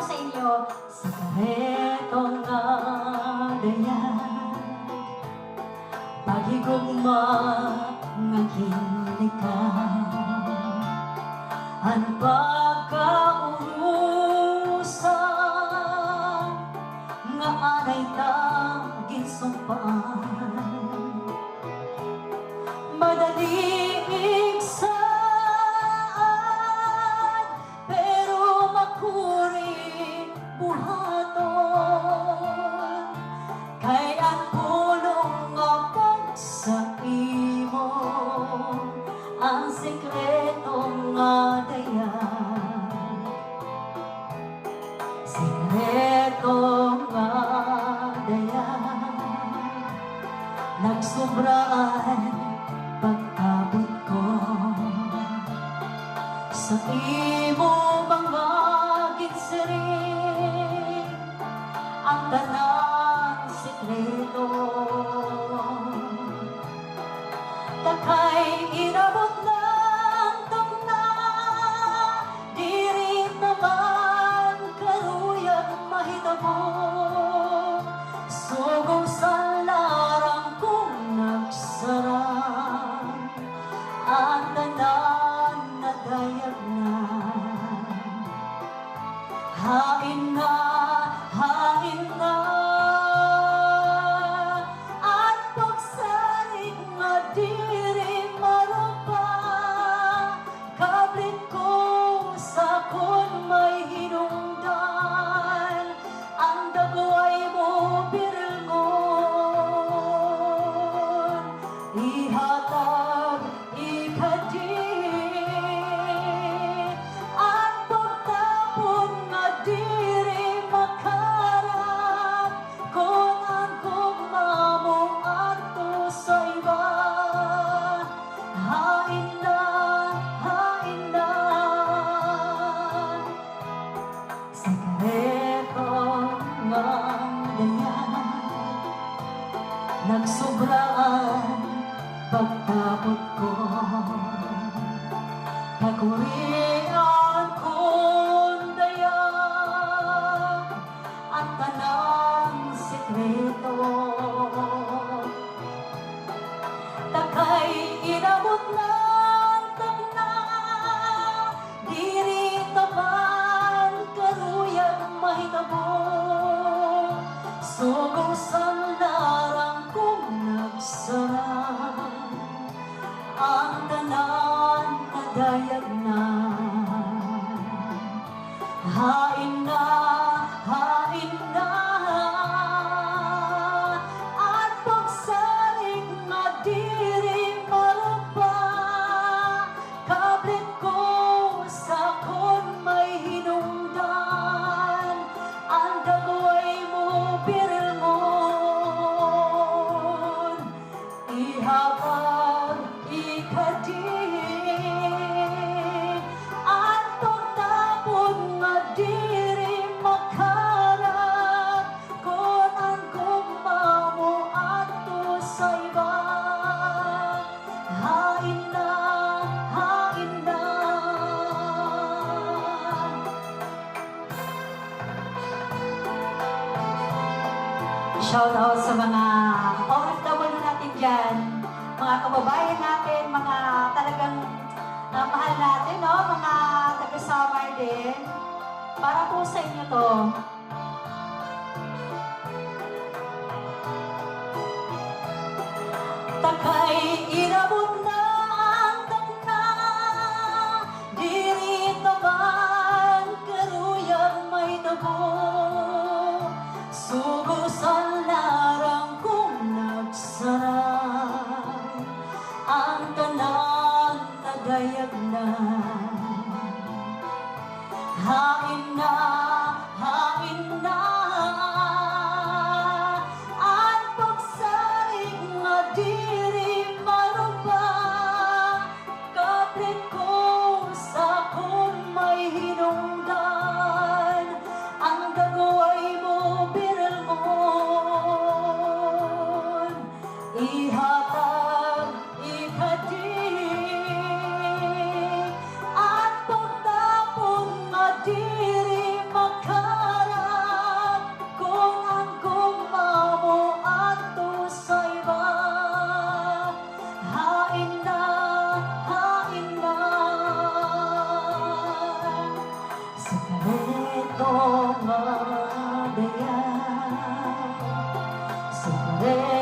sa inyo. Sa karetong adayan, pagigugma ng hinlikan, ang pagkaurusan nga anay tagin sumpaan, madaling igsaan pero makuri buhaton, kay ang pulong nga pagsa imo ang sikretong adayan. Sikretong adayan, nagsobraan pag-abot ko sa imo mga ginsiring, ang tanang sikreto. Takay inabot ng tugna, diri naman karuyag mahitabo, sugong sa larang kong nagsarang, ang tanan na dayag na. Hain na, hain na, at pagsalig nga diri marupa, kablit ko sa kon may hinungdan, ang dagway mo birilngon, ihatag ikadi, ang pagtapon nga diri makarap, kung ang gugma mo ato sa iba. Hain na, hain na, sikretong adayan, nagsobraan pagtapot ko, kagurian kong dayan, ang tanang sikreto. Takay inabot ng tagna, diri taman karuyag mahitabo, sugong sa larang kong nagsarang, ang tanan na dayag na. Hain na, hain na, at pagsalig nga diri marupa, kablit ko sa kon may hinungdan, ang dagway mo birilngon, ihabag ikadi, at pagtapon nga diri makarap, kung ang gugma mo ato sa iba. Hain na, hain na. Shout out sa mga OFW natin dyan, mga kababayan natin, mga talagang mahal natin, no? Mga taga-Samar din. Para po sa inyo to. Takay inabot na ang tagna, diri naman karuyag may tabo, sugo sa larang kong nagsarang, ang tanan na dayag na. Hain na, hain na, at pagsalig nga diri marupa, kaplit ko sa kon may hinungdan, ang dagway mo birilngon, ihatag ikadi, at pagtapon nga diri makarap, Sekreto nga daya, sekreto